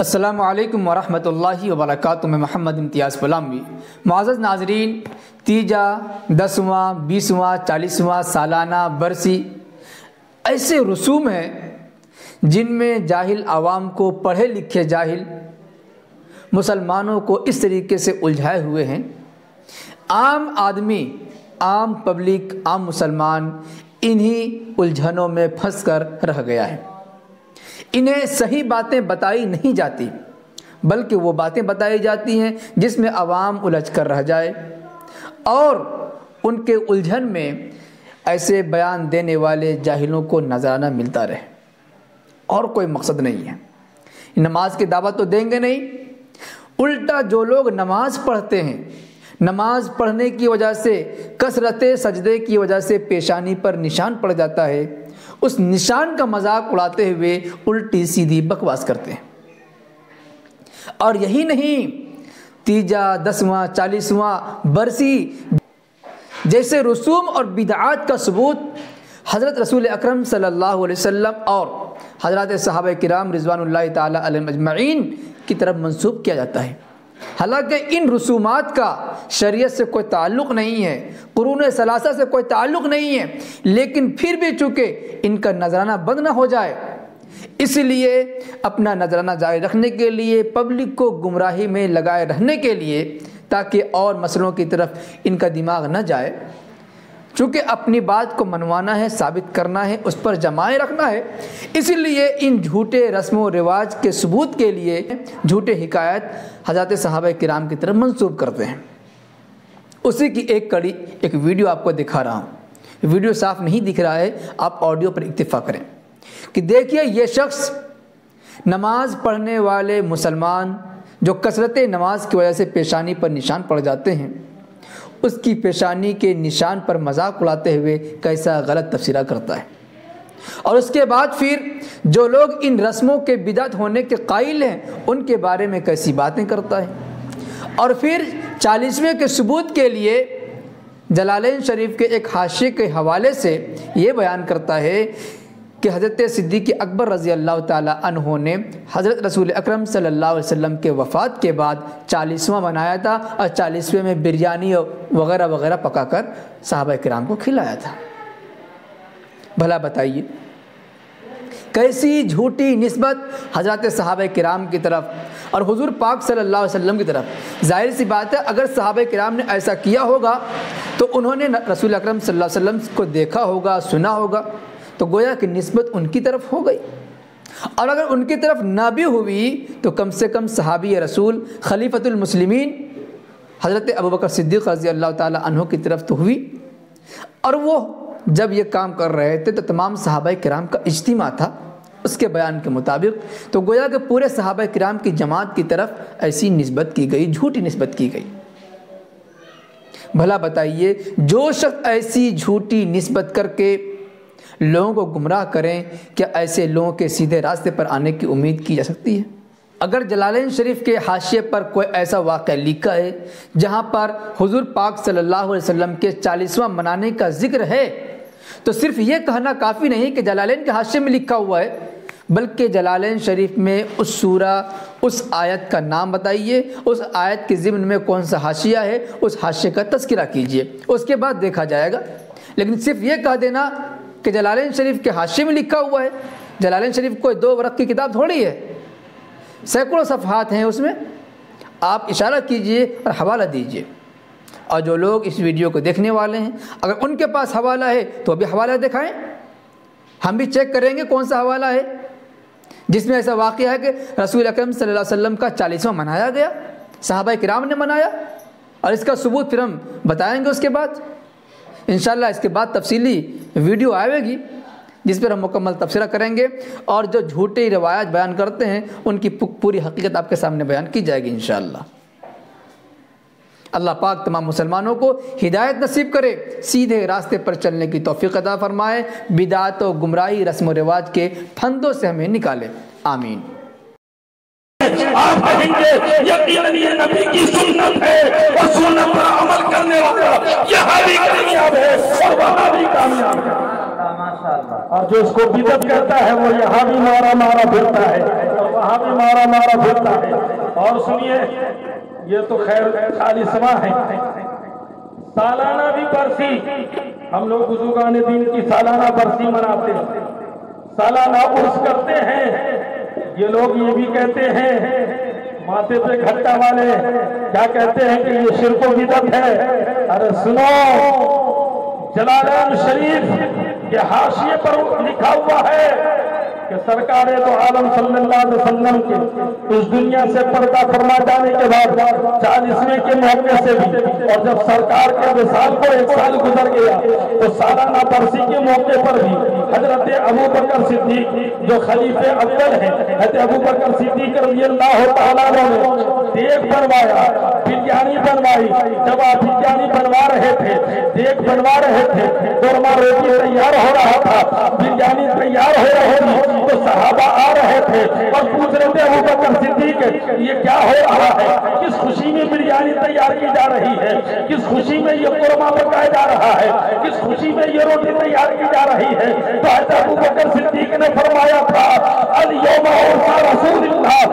السلام علیکم ورحمۃ اللہ وبرکاتہ۔ میں محمد امتیاز غلامی۔ معزز ناظرین، تیجا، 10واں، 20واں، 40واں سالانہ برسی ایسے رسوم ہیں جن میں جاہل عوام کو، پڑھے لکھے جاہل مسلمانوں کو اس طریقے سے الجھائے ہوئے ہیں۔ عام آدمی، عام پبلک، عام مسلمان انہی الجھنوں میں پھنس کر رہ گیا ہے۔ انہیں صحیح باتیں بتائی نہیں جاتی، بلکہ وہ باتیں بتائی جاتی ہیں جس میں عوام الجھ کر رہ جائے، اور ان کے الجھن میں ایسے بیان دینے والے جاہلوں کو نذرانہ ملتا رہے، اور کوئی مقصد نہیں ہے۔ نماز کی دعوت تو دیں گے نہیں، الٹا جو لوگ نماز پڑھتے ہیں، نماز پڑھنے کی وجہ سے، کثرت سجدے کی وجہ سے پیشانی پر نشان پڑ جاتا ہے، اس نشان کا مذاق اڑاتے ہوئے الٹی سیدھی بکواس کرتے ہیں۔ اور یہی نہیں، تیجا، 10واں، 40واں برسی جیسے رسوم اور بدعات کا ثبوت حضرت رسول اکرم صلی اللہ علیہ وسلم اور حضرات صحابہ کرام رضوان اللہ تعالی علیہم اجمعین کی طرف منسوب کیا جاتا ہے، حالانکہ ان رسومات کا شریعت سے کوئی تعلق نہیں ہے، قرون ثلاثہ سے کوئی تعلق نہیں ہے، لیکن پھر بھی چونکہ ان کا نذرانہ بند نہ ہو جائے، اس لیے اپنا نذرانہ جاری رکھنے کے لیے، پبلک کو گمراہی میں لگائے رہنے کے لیے، تاکہ اور مسئلوں کی طرف ان کا دماغ نہ جائے، چونکہ اپنی بات کو منوانا ہے، ثابت کرنا ہے، اس پر جمائے رکھنا ہے، اس لیے ان جھوٹے رسم و رواج کے ثبوت کے لیے جھوٹے حکایت حضرات صحابہ کرام کی طرف منسوب کرتے ہیں۔ اسی کی ایک کڑی، ایک ویڈیو آپ کو دکھا رہا ہوں۔ ویڈیو صاف نہیں دکھ رہا ہے، آپ آڈیو پر اکتفا کریں کہ دیکھیے یہ شخص نماز پڑھنے والے مسلمان جو کثرت نماز کی وجہ سے پیشانی پر نشان پڑ جاتے ہیں، اس کی پیشانی کے نشان پر مذاق اڑاتے ہوئے کیسا غلط تبصرہ کرتا ہے، اور اس کے بعد پھر جو لوگ ان رسموں کے بدعت ہونے کے قائل ہیں ان کے بارے میں کیسی باتیں کرتا ہے، اور پھر 40ویں کے ثبوت کے لیے جلالین شریف کے ایک حاشیے کے حوالے سے یہ بیان کرتا ہے کہ حضرت صدیق اکبر رضی اللہ تعالی عنہ نے حضرت رسول اکرم صلی اللہ علیہ وسلم کے وفات کے بعد 40واں منایا تھا، اور 40ویں میں بریانی وغیرہ وغیرہ پکا کر صحابہ کرام کو کھلایا تھا۔ بھلا بتائیے کیسی جھوٹی نسبت حضرات صحابہ کرام کی طرف اور حضور پاک صلی اللہ علیہ وسلم کی طرف۔ ظاہر سی بات ہے، اگر صحابہ کرام نے ایسا کیا ہوگا تو انہوں نے رسول اکرم صلی اللہ علیہ وسلم کو دیکھا ہوگا، سنا ہوگا، تو گویا کہ نسبت ان کی طرف ہو گئی، اور اگر ان کی طرف نہ بھی ہوئی تو کم سے کم صحابی رسول خلیفۃ المسلمین حضرت ابوبکر صدیق رضی اللہ تعالی عنہ کی طرف تو ہوئی، اور وہ جب یہ کام کر رہے تھے تو تمام صحابہ کرام کا اجتماع تھا اس کے بیان کے مطابق، تو گویا کہ پورے صحابہ کرام کی جماعت کی طرف ایسی نسبت کی گئی، جھوٹی نسبت کی گئی۔ بھلا بتائیے جو شخص ایسی جھوٹی نسبت کر کے لوگوں کو گمراہ کریں، کیا ایسے لوگوں کے سیدھے راستے پر آنے کی امید کی جا سکتی ہے؟ اگر جلالین شریف کے حاشیے پر کوئی ایسا واقعہ لکھا ہے جہاں پر حضور پاک صلی اللہ علیہ وسلم کے 40واں منانے کا ذکر ہے، تو صرف یہ کہنا کافی نہیں کہ جلالین کے حاشیے میں لکھا ہوا ہے، بلکہ جلالین شریف میں اس سورہ، اس آیت کا نام بتائیے، اس آیت کے ضمن میں کون سا حاشیہ ہے، اس حاشیے کا تذکرہ کیجئے، اس کے بعد دیکھا جائے گا۔ لیکن صرف یہ کہہ دینا کہ جلالین شریف کے حاشیے میں لکھا ہوا ہے، جلالین شریف کوئی 2 ورق کی کتاب تھوڑی ہے، سینکڑوں صفحات ہیں اس میں، آپ اشارہ کیجئے اور حوالہ دیجئے۔ اور جو لوگ اس ویڈیو کو دیکھنے والے ہیں، اگر ان کے پاس حوالہ ہے تو ابھی حوالہ دکھائیں، ہم بھی چیک کریں گے کون سا حوالہ ہے جس میں ایسا واقعہ ہے کہ رسول اکرم صلی اللہ علیہ وسلم کا 40واں منایا گیا، صحابہ کرام نے منایا، اور اس کا ثبوت پھر ہم بتائیں گے اس کے بعد انشاءاللہ۔ اس کے بعد تفصیلی ویڈیو آئے گی جس پر ہم مکمل تبصرہ کریں گے، اور جو جھوٹی روایات بیان کرتے ہیں ان کی پوری حقیقت آپ کے سامنے بیان کی جائے گی انشاءاللہ۔ اللہ پاک تمام مسلمانوں کو ہدایت نصیب کرے، سیدھے راستے پر چلنے کی توفیق عطا فرمائے، بدعت و گمراہی رسم و رواج کے پھندوں سے ہمیں نکالے، آمین۔ آپ کہیں گے یقیناً یہ نبی کی سنت ہے، اور سنت پر عمل کرنے والا یہاں بھی کامیاب ہے اور وہاں بھی کامیاب ہے، اور جو اس کو بدعت کہتا ہے وہ یہاں بھی مارا پھرتا ہے اور وہاں بھی مارا نعرہ نعرہ پھرتا ہے۔ اور سنیے، یہ تو خیر خالصواں ہے، سالانہ بھی برسی، ہم لوگ بزرگان دین کی سالانہ برسی مناتے ہیں، سالانہ عرس کرتے ہیں۔ یہ لوگ یہ بھی کہتے ہیں، ماتھے پہ گھٹا والے کیا کہتے ہیں کہ یہ شرک و بدعت ہے۔ ارے سنو، جلالین شریف کے حاشیے پر لکھا ہوا ہے کہ سرکار دو عالم صلی اللہ علیہ وسلم کے اس دنیا سے پردہ فرما جانے کے بعد 40ویں کے موقع سے بھی، اور جب سرکار کے وصال کو 1 سال گزر گیا تو سالانہ برسی کے موقع پر بھی حضرت ابوبکر صدیق جو خلیفہ اول ہیں، حضرت ابوبکر صدیق رضی اللہ تعالیٰ عنہ نے دیگ بنوایا، بریانی بنوائی۔ جب آپ بریانی بنوا رہے تھے، دیگ بنوا رہے تھے، قورمہ روٹی تیار ہو رہا تھا، بریانی تیار ہو رہی تھی، تو صحابہ آ رہے تھے اور پوچھ رہے تھے ابوبکر صدیق یہ کیا ہو رہا ہے، کس خوشی میں بریانی تیار کی جا رہی ہے، کس خوشی میں یہ قورمہ پکایا جا رہا ہے، کس خوشی میں یہ روٹی تیار کی جا رہی ہے۔ تو حضرت ابوبکر صدیق نے فرمایا تھا، الیوم عرس رسول اللہ